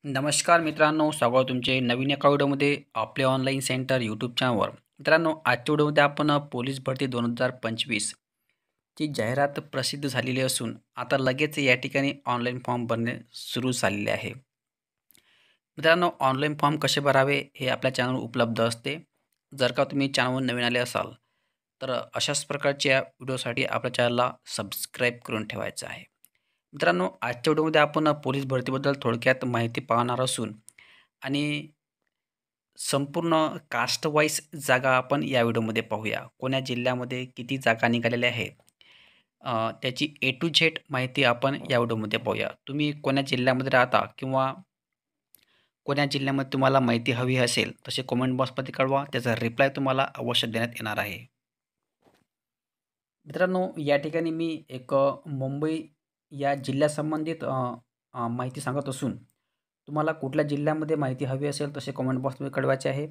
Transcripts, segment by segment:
नमस्कार मित्रांनो, स्वागत तुमचे नवीन एका व्हिडिओमध्ये आपले ऑनलाईन सेंटर यूट्यूब चॅनलवर. मित्रांनो, आजच्या व्हिडिओमध्ये आपण पोलीस भरती 2025 ची जाहिरात प्रसिद्ध झालेली असून आता लगेच या ठिकाणी ऑनलाईन फॉर्म भरणे सुरू झालेले आहे. मित्रांनो, ऑनलाईन फॉर्म कसे भरावे हे आपल्या चॅनलवर उपलब्ध असते. जर का तुम्ही चॅनलवर नवीन आले असाल तर अशाच प्रकारच्या व्हिडिओसाठी आपल्या चॅनलला सबस्क्राईब करून ठेवायचं आहे. मित्रांनो, आजच्या व्हिडिओमध्ये आपण पोलीस भरतीबद्दल थोडक्यात माहिती पाहणार असून आणि संपूर्ण कास्ट वाईज जागा आपण या व्हिडिओमध्ये पाहूया. कोण्या जिल्ह्यामध्ये किती जागा निघालेल्या आहेत त्याची ए टू झेड माहिती आपण या व्हिडिओमध्ये पाहूया. तुम्ही कोण्या जिल्ह्यामध्ये राहता किंवा कोण्या जिल्ह्यामध्ये तुम्हाला माहिती हवी असेल तसे कमेंट बॉक्समध्ये कळवा. त्याचा रिप्लाय तुम्हाला अवश्य देण्यात येणार आहे. मित्रांनो, या ठिकाणी मी एक मुंबई या जिल्ह्यासंबंधित माहिती सांगत असून तुम्हाला कुठल्या जिल्ह्यामध्ये माहिती हवी असेल तसे कमेंट बॉक्समध्ये कळवायचे आहे.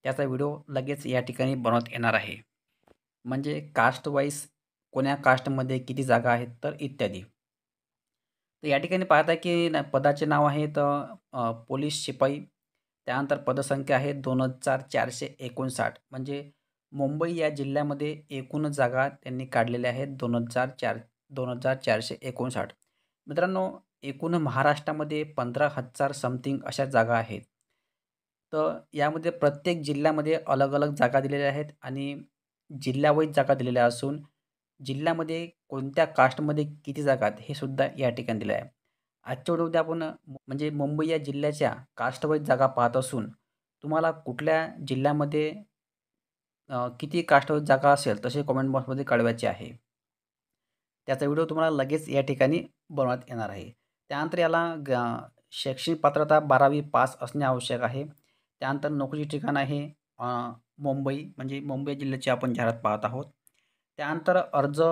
त्याचा व्हिडिओ लगेच या ठिकाणी बनवत येणार आहे. म्हणजे कास्ट वाईज कोण्या कास्टमध्ये किती जागा आहेत तर इत्यादी. तर या ठिकाणी पाहता की पदाचे नाव आहेत पोलीस शिपाई. त्यानंतर पदसंख्या आहे 2459. म्हणजे मुंबई या जिल्ह्यामध्ये एकूण जागा त्यांनी काढलेल्या आहेत 2459. मित्रांनो, एकूण महाराष्ट्रामध्ये 15,000 समथिंग अशा जागा आहेत. तर यामध्ये प्रत्येक जिल्ह्यामध्ये अलग अलग जागा दिलेल्या आहेत आणि जिल्ह्यावाईज जागा दिलेल्या असून जिल्ह्यामध्ये कोणत्या कास्टमध्ये किती जागा आहेत हे सुद्धा या ठिकाणी दिलं आहे. आजच्या व्हिडिओमध्ये आपण म्हणजे मुंबई या जिल्ह्याच्या कास्ट वाईज जागा पाहत असून तुम्हाला कुठल्या जिल्ह्यामध्ये किती कास्ट वाईज जागा असेल तसे कमेंट बॉक्समध्ये कळवायचे आहे. त्याचा व्हिडिओ तुम्हाला लगेच या ठिकाणी बनवण्यात येणार आहे. त्यानंतर याला शैक्षणिक पात्रता 12वी पास असणे आवश्यक आहे. त्यानंतर नोकरीचे ठिकाण आहे मुंबई, म्हणजे मुंबई जिल्ह्याची आपण जाहिरात पाहत आहोत. त्यानंतर अर्ज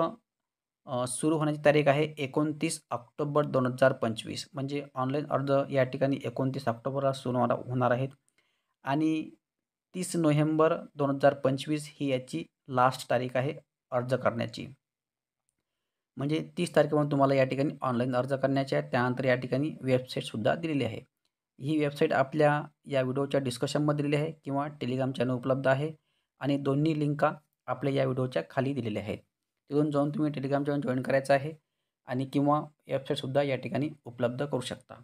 सुरू होण्याची तारीख आहे 29 ऑक्टोबर 2025. म्हणजे ऑनलाईन अर्ज या ठिकाणी 29 ऑक्टोबरला सुरू होणार आहेत आणि 30 नोव्हेंबर 2025 ही याची लास्ट तारीख आहे अर्ज करण्याची. म्हणजे 30 तारखेपर्यंत तुम्हाला या ठिकाणी ऑनलाईन अर्ज करण्याचे आहे. त्यानंतर या ठिकाणी वेबसाईटसुद्धा दिलेली आहे. ही वेबसाईट आपल्या या व्हिडिओच्या डिस्कशनमध्ये दिलेली आहे किंवा टेलिग्राम चॅनल उपलब्ध आहे आणि दोन्ही लिंका आपल्या या व्हिडिओच्या खाली दिलेल्या आहेत. तिथून जाऊन तुम्ही टेलिग्राम चॅनल जॉईन करायचं आहे आणि किंवा वेबसाईटसुद्धा या ठिकाणी उपलब्ध करू शकता.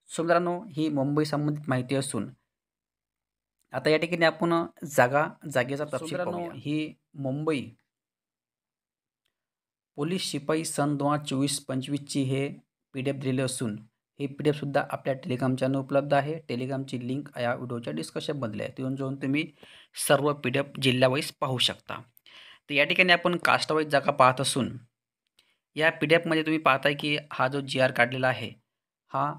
सो मित्रांनो, ही मुंबई संबंधित माहिती असून आता या ठिकाणी आपण जागेचा तपशील पाहूया. ही मुंबई पोलीस शिपाई सन 2024-25ची हे PDF दिलेले असून हे PDF सुद्धा आपल्या टेलिग्राम चॅनल उपलब्ध आहे. टेलिग्रामची लिंक या व्हिडिओच्या डिस्कशनमधली आहे. तिथून जाऊन तुम्ही सर्व PDF जिल्ह्यावाईज पाहू शकता. तर या ठिकाणी आपण कास्ट वाईज जागा पाहत असून या PDFमध्ये तुम्ही पाहताय की हा जो GR काढलेला आहे हा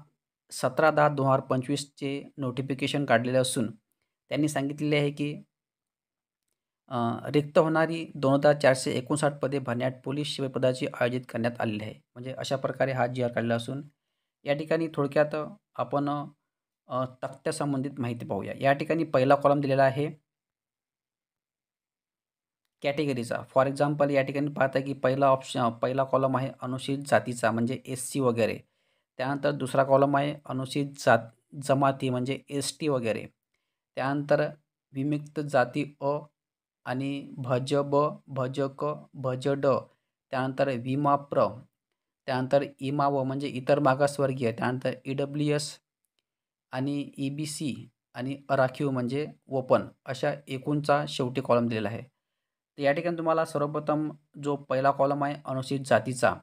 17/10/2025चे नोटिफिकेशन काढलेले असून त्यांनी सांगितलेले आहे की रिक्त होणारी 2,459 पदे भरण्यात पोलीस शिपाई पदाची आयोजित करण्यात आलेली आहे. म्हणजे अशा प्रकारे हा GR काढलेला असून या ठिकाणी थोडक्यात आपण तक्त्यासंबंधित माहिती पाहूया. या ठिकाणी पहिला कॉलम दिलेला आहे कॅटेगरीचा. फॉर एक्झाम्पल या ठिकाणी पाहता की पहिला कॉलम आहे अनुसूचित जातीचा म्हणजे SC वगैरे. त्यानंतर दुसरा कॉलम आहे अनुसूचित जमाती म्हणजे ST वगैरे. त्यानंतर विमुक्त जाती अ आणि भज-ब, भज-क, भज-ड, त्यानंतर विमा-प्र, त्यानंतर इमा-व म्हणजे इतर मागासवर्गीय, त्यानंतर EWS आणि EBC आणि अराखीव म्हणजे ओपन अशा एकूणचा शेवटी कॉलम दिलेला आहे. तर या ठिकाणी तुम्हाला सर्वप्रथम जो पहिला कॉलम आहे अनुसूचित जातीचा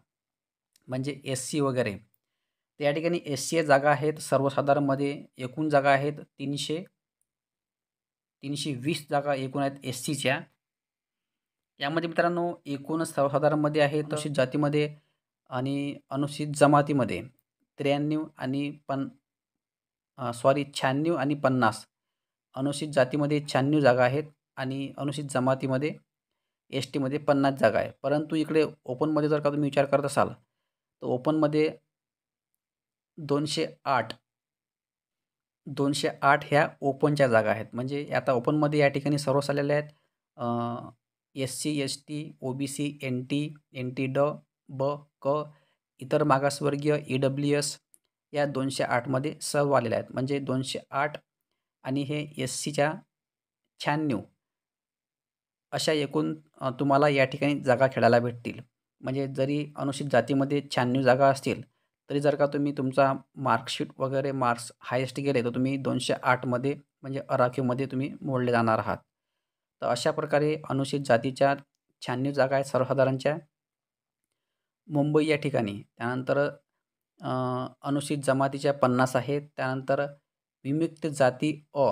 म्हणजे SC वगैरे. तर या ठिकाणी SC जागा आहेत सर्वसाधारणमध्ये एकूण जागा आहेत 320 जागा एकूण आहेत SCच्या. यामध्ये मित्रांनो एकूण सर्वसाधारणमध्ये आहेत अनुसूचित जातीमध्ये आणि अनुसूचित जमातीमध्ये 93 आणि 96 आणि 50. अनुसूचित जातीमध्ये 96 जागा आहेत आणि अनुसूचित जमातीमध्ये STमध्ये 50 जागा आहे. परंतु इकडे ओपनमध्ये जर का तुम्ही विचार करत असाल तर ओपनमध्ये 208 ह्या ओपनच्या जागा आहेत. म्हणजे आता ओपनमध्ये या ठिकाणी सर्वच आलेले आहेत. SC, ST, OBC, NT, NT-ड, ब, क, इतर मागासवर्गीय, EWS, या 208मध्ये सर्व आलेल्या आहेत. म्हणजे 208 आणि हे एस-सीच्या 96 अशा एकूण तुम्हाला या ठिकाणी जागा खेळायला भेटतील. म्हणजे जरी अनुसूचित जातीमध्ये 96 जागा असतील, तरी जर का तुम्ही तुमचा मार्कशीट वगैरे मार्क्स हायेस्ट गेले, तर तुम्ही 208 मध्ये म्हणजे आरक्षितमध्ये तुम्ही मोडले जाणार आहात. तर अशा प्रकारे अनुसूचित जातीच्या 96 जागा आहेत सर्वसाधारणच्या मुंबई या ठिकाणी. त्यानंतर अनुसूचित जमातीच्या 50 आहेत. त्यानंतर विमुक्त जाती अ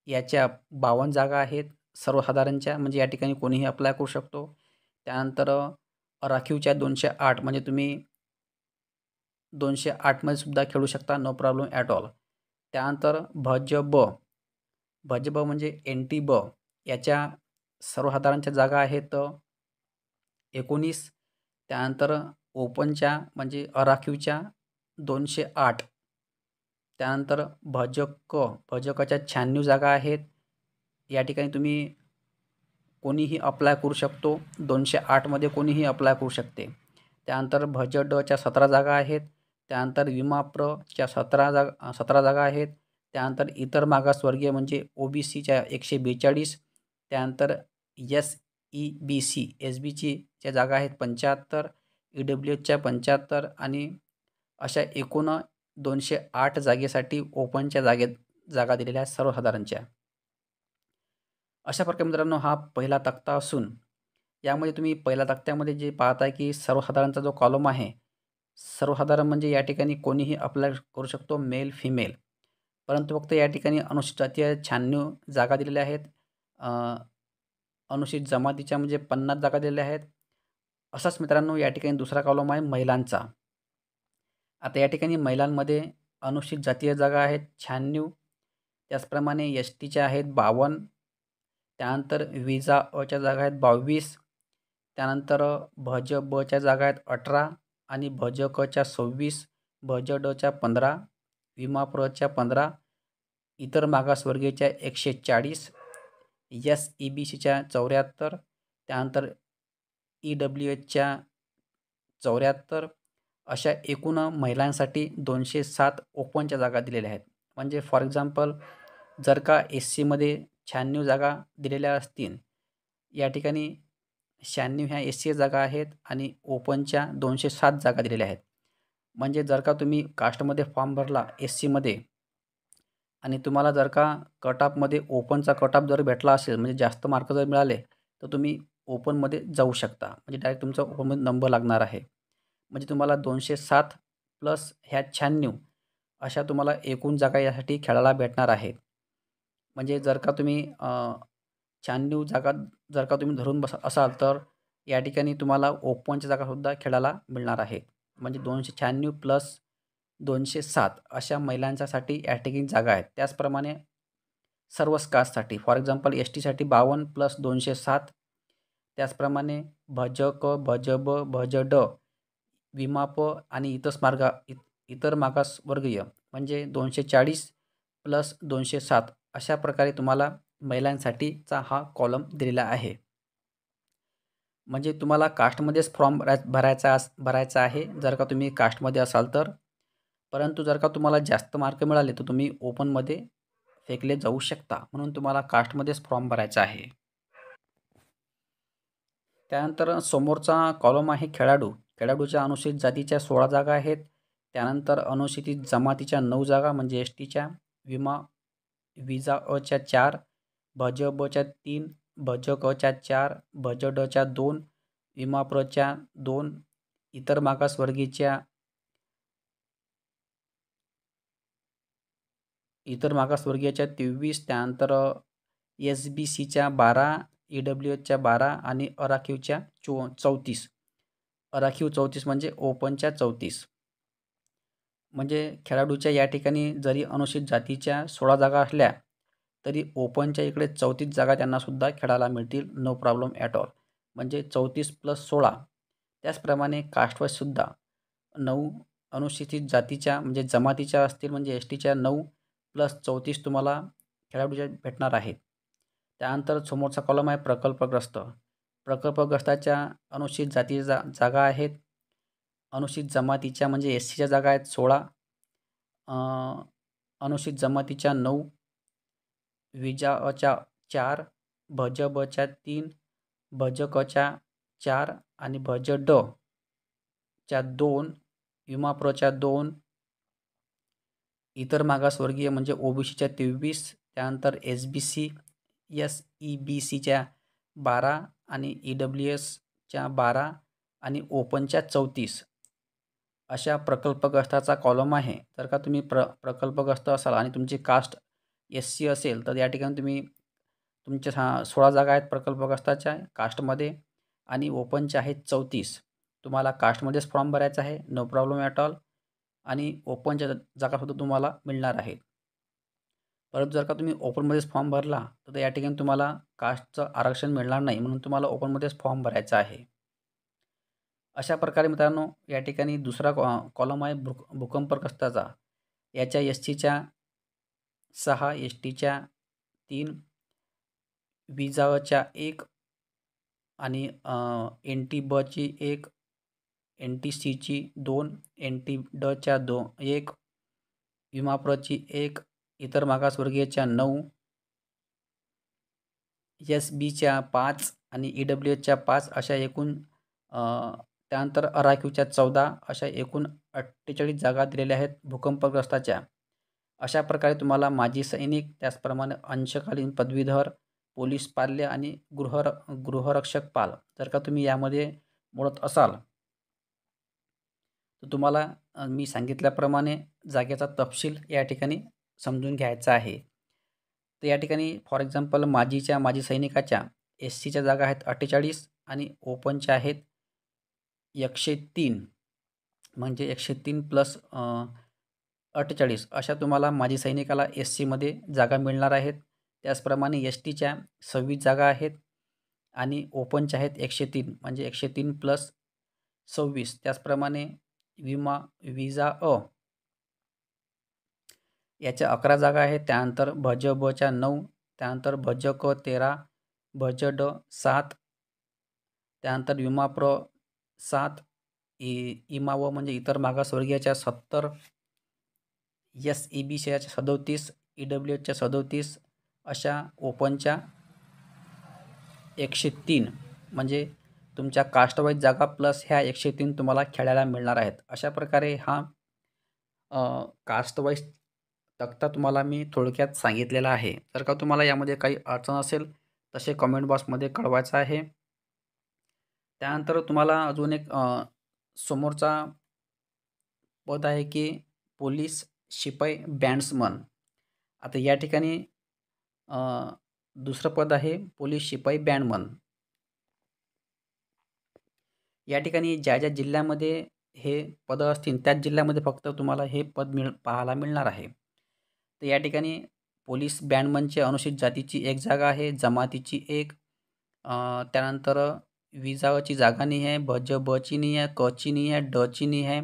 याच्या 52 जागा आहेत सर्वसाधारणच्या, म्हणजे या ठिकाणी कोणीही अप्लाय करू शकतो. त्यानंतर राखीवच्या 208 म्हणजे तुम्ही 208 मध्ये सुद्धा खेळू शकता, नो प्रॉब्लेम ॲट ऑल. त्यानंतर भज ब म्हणजे एन-टी ब याच्या सर्वसाधारणच्या जागा आहेत 19. त्यानंतर ओपनच्या म्हणजे अराखीवच्या 208. त्यानंतर भज कच्या 96 जागा आहेत. या ठिकाणी तुम्ही कोणीही अप्लाय करू शकतो. 208 मध्ये कोणीही अप्लाय करू शकते. त्यानंतर भज डच्या 17 जागा आहेत. त्यानंतर विमा प्रच्या 17 जागा आहेत. त्यानंतर इतर मागासवर्गीय म्हणजे ओबीसीच्या 142. त्यानंतर एस-ई-बी-सी च्या जागा आहेत 75. ईडब्ल्यूएचच्या 75 आणि अशा एकूण 208 जागेसाठी ओपनच्या जागा दिलेल्या आहेत सर्वसाधारणच्या. अशा प्रकारे मित्रांनो हा पहिला तक्ता असून यामध्ये तुम्ही पहिल्या तक्त्यामध्ये जे पाहताय की सर्वसाधारणचा जो कॉलम आहे, सर्वसाधारण म्हणजे या ठिकाणी कोणीही अप्लाय करू शकतो, मेल, फिमेल. परंतु फक्त या ठिकाणी अनुसूचित जातीय 96 जागा दिलेल्या आहेत. अनुसूचित जमातीच्या म्हणजे 50 जागा दिलेल्या आहेत. असाच मित्रांनो या ठिकाणी दुसरा कॉलम आहे महिलांचा. आता या ठिकाणी महिलांमध्ये अनुसूचित जातीय जागा आहेत 96. त्याचप्रमाणे एस-टीच्या आहेत 52. त्यानंतर विजा अच्या जागा आहेत 22. त्यानंतर भज बच्या जागा आहेत 18 आणि भज कच्या 26, भज डच्या 15, विमा प्रच्या 15, इतर मागासवर्गीयच्या 140, एस-ई-बी-सीच्या 74, त्यानंतर ईडब्ल्यूएचच्या 74 अशा एकूण महिलांसाठी 207 ओपनच्या जागा दिलेल्या आहेत. म्हणजे फॉर एक्झाम्पल जर का एस-सीमध्ये 96 जागा दिलेल्या असतील, या ठिकाणी 96 ह्या एस-सी जागा आहेत आणि ओपनच्या 207 जागा दिलेल्या आहेत. म्हणजे जर का तुम्ही कास्टमध्ये फॉर्म भरला एस-सीमध्ये आणि तुम्हाला जर का कट ऑफमध्ये ओपनचा कट ऑफ जर भेटला असेल, म्हणजे जास्त मार्क जर मिळाले, तर तुम्ही ओपनमध्ये जाऊ शकता. म्हणजे डायरेक्ट तुमचा ओपनमध्ये नंबर लागणार आहे. म्हणजे तुम्हाला 207 प्लस ह्या 96 अशा तुम्हाला एकूण जागा यासाठी खेळायला भेटणार आहेत. म्हणजे जर का तुम्ही 96 जागा जर का तुम्ही धरून असाल, तर या ठिकाणी तुम्हाला ओपनच्या जागासुद्धा खेळायला मिळणार आहेत. म्हणजे 296 प्लस 207 अशा महिलांच्यासाठी या ठिकाणी जागा आहेत. त्याचप्रमाणे सर्वच कास्टसाठी फॉर एक्झाम्पल एस-टीसाठी 52 प्लस 207. त्याचप्रमाणे भज क, भज ब, भज ड, विमा प आणि इतर मागासवर्गीय म्हणजे 240 प्लस 207 अशा प्रकारे तुम्हाला महिलांसाठीचा हा कॉलम दिलेला आहे. म्हणजे तुम्हाला कास्टमध्येच फॉर्म भरायचा आहे जर का तुम्ही कास्टमध्ये असाल तर. परंतु जर का तुम्हाला जास्त मार्क मिळाले, तर तुम्ही ओपनमध्ये फेकले जाऊ शकता. म्हणून तुम्हाला कास्टमध्येच फॉर्म भरायचा आहे. त्यानंतर समोरचा कॉलम आहे खेळाडू. खेळाडूच्या अनुसूचित जातीच्या 16 जागा आहेत. त्यानंतर अनुसूचित जमातीच्या 9 जागा म्हणजे एस-टीच्या, विजा अच्या 4, भज बच्या 3, भज कच्या 4, भज डच्या 2, विमा प्रच्या 2, इतर मागासवर्गीयच्या 23. त्यानंतर एस-बी-सीच्या 12, ईडब्ल्यूएचच्या 12 आणि आरक्षिवच्या 34. आरक्षिव 34 म्हणजे ओपनच्या 34. म्हणजे खेळाडूच्या या ठिकाणी जरी अनुसूचित जातीच्या 16 जागा असल्या, तरी ओपनच्या इकडे 34 जागा त्यांनासुद्धा खेळायला मिळतील, नो प्रॉब्लेम ॲट ऑल. म्हणजे 34 प्लस 16. त्याचप्रमाणे कास्टवाईजसुद्धा 9 अनुसूचित जातीच्या म्हणजे जमातीच्या असतील, म्हणजे एस-टीच्या 9 प्लस 34 तुम्हाला खेळाडूच्या भेटणार आहेत. त्यानंतर समोरचा कॉलम आहे प्रकल्पग्रस्त. प्रकल्पग्रस्ताच्या अनुसूचित जातीच्या जागा आहेत. अनुसूचित जमातीच्या म्हणजे एस-सीच्या जागा आहेत 16. अ, अनुसूचित जमातीच्या 9, विजा अच्या 4, भज बच्या 3, भज कच्या 4 आणि भज ड च्या 2, विमा प्रच्या 2, इतर मागासवर्गीय म्हणजे ओबीसीच्या 23, त्यानंतर एसबीसी, एसईबीसीच्या 12 आणि ईडब्ल्यूएसच्या 12 आणि ओपनच्या 34 अशा प्रकल्पग्रस्ताचा कॉलम आहे. जर का तुम्ही प्रकल्पग्रस्त असाल आणि तुमची कास्ट एससी असेल, तर या ठिकाणी तुम्ही तुमच्या 16 जागा आहेत प्रकल्पग्रस्ताच्या कास्टमध्ये आणि ओपनच्या आहेत 34. तुम्हाला कास्टमध्येच फॉर्म भरायचा आहे, नो प्रॉब्लेम ॲट ऑल. आणि ओपनच्या जागासुद्धा तुम्हाला मिळणार आहेत. परंतु जर का तुम्ही ओपनमध्येच फॉर्म भरला, तर या ठिकाणी तुम्हाला कास्टचं आरक्षण मिळणार नाही, म्हणून तुम्हाला ओपनमध्येच फॉर्म भरायचा आहे. अशा प्रकारे मित्रांनो, या ठिकाणी दुसरा कॉलम आहे भूकंपग्रस्ताचा. याच्या एसटीच्या 6, एसटीच्या 3, विजाच्या 1 आणि एन-टी बची 1, एन-टी सीची 2, एन-टी डच्या 1, विमा प्रची 1, इतर मागासवर्गीयच्या 9, एस-बीच्या 5 आणि ईडब्ल्यूएसच्या 5 अशा एकूण त्यानंतर अराखीवच्या 14 अशा एकूण 48 जागा दिलेल्या आहेत भूकंपग्रस्ताच्या. अशा प्रकारे तुम्हाला माजी सैनिक, त्याचप्रमाणे अंशकालीन पदवीधर, पोलीस पाल्य आणि गृहरक्षक पाल जर का तुम्ही यामध्ये मोडत असाल, तर तुम्हाला मी सांगितल्याप्रमाणे जागेचा तपशील या ठिकाणी समजून घ्यायचा आहे. तर या ठिकाणी फॉर एक्झाम्पल माजी सैनिकाच्या एससीच्या जागा आहेत 48 आणि ओपनच्या आहेत 103, म्हणजे 103 प्लस 48 अशा तुम्हाला माजी सैनिकाला एससीमध्ये जागा मिळणार आहेत. त्याचप्रमाणे एसटीच्या 26 जागा आहेत आणि ओपनच्या आहेत 103, म्हणजे 103 प्लस 26. त्याचप्रमाणे विजा अ याच्या 11 जागा आहेत. त्यानंतर भज बच्या 9, त्यानंतर भज क 13, भज ड 7, त्यानंतर विमा प्र 7, इमा व म्हणजे इतर मागासवर्गीयाच्या 70, एसईबीसीच्या 37, ईडब्ल्यूएसच्या 37 अशा ओपनच्या 103, म्हणजे तुमच्या कास्टवाईज जागा प्लस ह्या 103 तुम्हाला खेळायला मिळणार आहेत. अशा प्रकारे हा कास्टवाईज तक्ता तुम्हाला मी थोडक्यात सांगितलेला आहे. जर का तुम्हाला यामध्ये काही अडचण असेल, तसे कमेंट बॉक्समध्ये कळवायचं आहे. त्यानंतर तुम्हाला अजून एक समोरचा पद आहे की पोलीस शिपाई बँड्समन. आता या ठिकाणी दुसरं पद आहे पोलीस शिपाई बँडमन. या ठिकाणी ज्या ज्या जिल्ह्यामध्ये हे पदं असतील, त्याच जिल्ह्यामध्ये फक्त तुम्हाला हे पद पाहायला मिळणार आहे. तर या ठिकाणी पोलीस बँडमनची अनुसूचित जातीची 1 जागा आहे, जमातीची 1, त्यानंतर विजाची जागा नाही आहे, भज बची नाही आहे, कची नाही आहे, डची नाही आहे,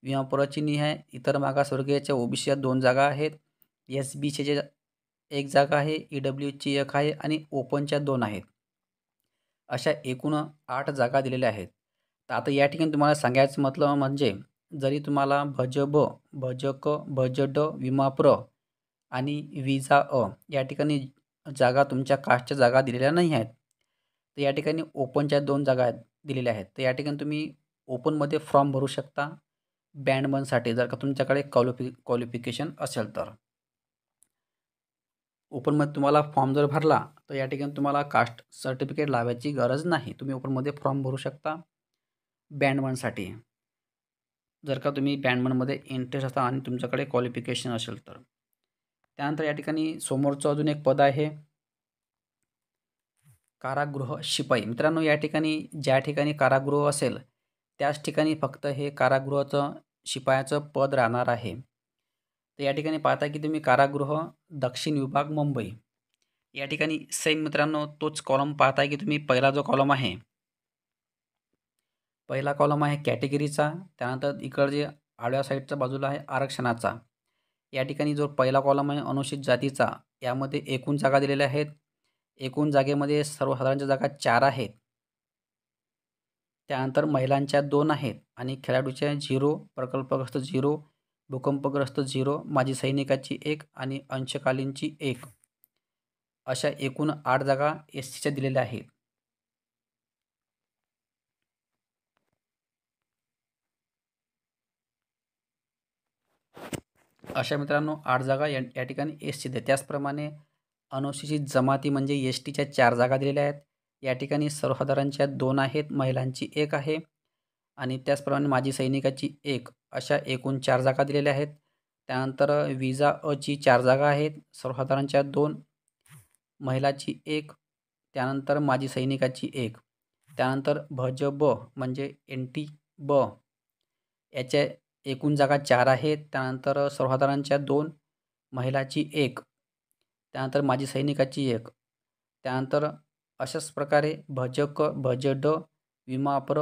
विमापुराची नाही आहे. इतर मागासवर्गीयाच्या ओबीसीच्या 2 जागा आहेत, एसबीसीच्या 1 जागा आहे, ईडब्ल्यूची 1 आहे आणि ओपनच्या 2 आहेत. अशा एकूण 8 जागा दिलेल्या आहेत. तर आता या ठिकाणी तुम्हाला सांगायचं मतलब म्हणजे जरी तुम्हाला भज ब, भज क, भज ड, विमाप्र आणि विजा अ या ठिकाणी जागा तुमच्या कास्टच्या जागा दिलेल्या नाही आहेत, तर या ठिकाणी ओपनच्या 2 जागा दिलेल्या आहेत. तर या ठिकाणी तुम्ही ओपनमध्ये फॉर्म भरू शकता बँडमनसाठी, जर का तुमच्याकडे क्वालिफिकेशन असेल तर. ओपनमध्ये तुम्हाला फॉर्म जर भरला, तर या ठिकाणी तुम्हाला कास्ट सर्टिफिकेट लावायची गरज नाही. तुम्ही ओपनमध्ये फॉर्म भरू शकता बँडमनसाठी, जर का तुम्ही बँडमनमध्ये इंटरेस्ट असाल आणि तुमच्याकडे क्वालिफिकेशन असेल तर. त्यानंतर या ठिकाणी समोरचं अजून एक पद आहे कारागृह शिपाई. मित्रांनो, या ठिकाणी ज्या ठिकाणी कारागृह असेल, त्याच ठिकाणी फक्त हे कारागृहाचं शिपायाचं पद राहणार आहे. तर या ठिकाणी पाहता की तुम्ही कारागृह दक्षिण विभाग मुंबई. या ठिकाणी सेम मित्रांनो तोच कॉलम पाहताय की तुम्ही. पहिला जो कॉलम आहे, पहिला कॉलम आहे कॅटेगरीचा, त्यानंतर इकडे आडव्या साईडच्या बाजूला आहे आरक्षणाचा. या ठिकाणी जो पहिला कॉलम आहे अनुसूचित जातीचा, यामध्ये एकूण जागा दिलेल्या आहेत. एकूण जागेमध्ये सर्वसाधारणच्या जागा 4 आहेत. त्यानंतर महिलांच्या 2 आहेत आणि खेळाडूच्या 0, प्रकल्पग्रस्त 0, भूकंपग्रस्त 0, माजी सैनिकाची 1 आणि अंशकालीनची 1 अशा एकूण 8 जागा एस-सीच्या दिलेल्या आहेत. अशा मित्रांनो 8 जागा या ठिकाणी एस-सीच्या. त्याचप्रमाणे अनुसूचित जमाती म्हणजे एस-टीच्या 4 जागा दिलेल्या आहेत. या ठिकाणी सर्वसाधारणच्या 2 आहेत, महिलांची 1 आहे आणि त्याचप्रमाणे माजी सैनिकाची 1 अशा एकूण 4 जागा दिलेल्या आहेत. त्यानंतर विजा अची 4 जागा आहेत, सर्वसाधारणच्या 2, महिलाची 1, त्यानंतर माजी सैनिकाची 1. त्यानंतर भज ब म्हणजे एन-टी ब याच्या एकूण जागा 4 आहेत. त्यानंतर सर्वसाधारणच्या 2, महिलाची 1, त्यानंतर माजी सैनिकाची 1. त्यानंतर अशाच प्रकारे भज क, भज ड, विमा अपर.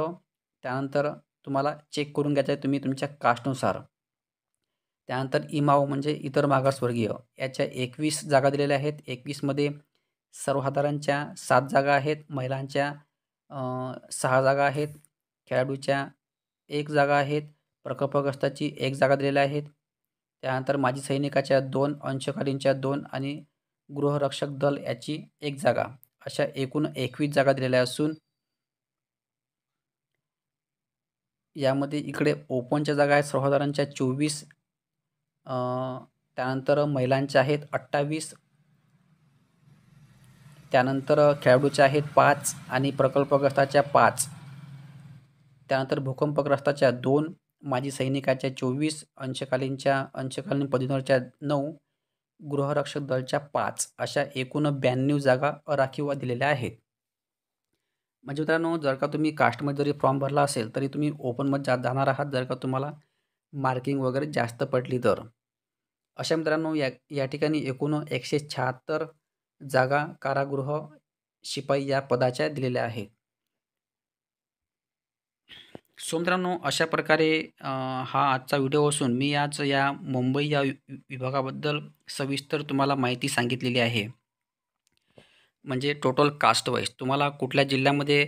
त्यानंतर तुम्हाला चेक करून घ्यायचं आहे तुम्ही तुमच्या कास्टनुसार. त्यानंतर इमाव म्हणजे इतर मागासवर्गीय याच्या 21 जागा दिलेल्या आहेत. 21 मध्ये सर्वसाधारणच्या 7 जागा आहेत, महिलांच्या 6 जागा आहेत, खेळाडूच्या 1 जागा आहेत, प्रकल्पग्रस्ताची 1 जागा दिलेल्या आहेत. त्यानंतर माजी सैनिकाच्या 2, अंशकालीनच्या 2 आणि गृहरक्षक दल याची 1 जागा अशा एकूण 21 जागा दिलेल्या असून यामध्ये इकडे ओपनच्या जागा आहेत सर्वसाधारणच्या 24, त्यानंतर महिलांच्या आहेत 28, त्यानंतर खेळाडूच्या आहेत 5 आणि प्रकल्पग्रस्ताच्या 5, त्यानंतर भूकंपग्रस्ताच्या 2, माजी सैनिकाच्या 24, अंशकालीन पदवीधरच्या 9, गृहरक्षक दलच्या 5 अशा एकूण 92 जागा अराखीव दिलेल्या आहेत. म्हणजे मित्रांनो जर का तुम्ही कास्टमध्ये जरी फॉर्म भरला असेल तरी तुम्ही ओपनमध्ये जाणार आहात जर का तुम्हाला मार्किंग वगैरे जास्त पडली तर. अशा मित्रांनो या ठिकाणी एकूण 176 जागा कारागृह शिपाई या पदाच्या दिलेल्या आहेत. सो मित्रांनो अशा प्रकारे हा आजचा व्हिडिओ असून मी आज या मुंबई या विभागाबद्दल सविस्तर तुम्हाला माहिती सांगितलेली आहे. म्हणजे टोटल कास्ट वाईज तुम्हाला कुठल्या जिल्ह्यामध्ये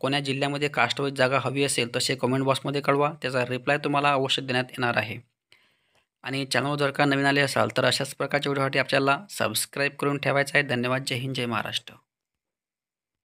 कोण्या जिल्ह्यामध्ये कास्ट वाईज जागा हवी असेल तसे कमेंट बॉक्समध्ये कळवा. त्याचा रिप्लाय तुम्हाला अवश्य देण्यात येणार आहे. आणि चॅनल जर का नवीन आले असाल तर अशाच प्रकारच्या व्हिडिओसाठी आपल्याला सबस्क्राईब करून ठेवायचं आहे. धन्यवाद. जय हिंद, जय महाराष्ट्र.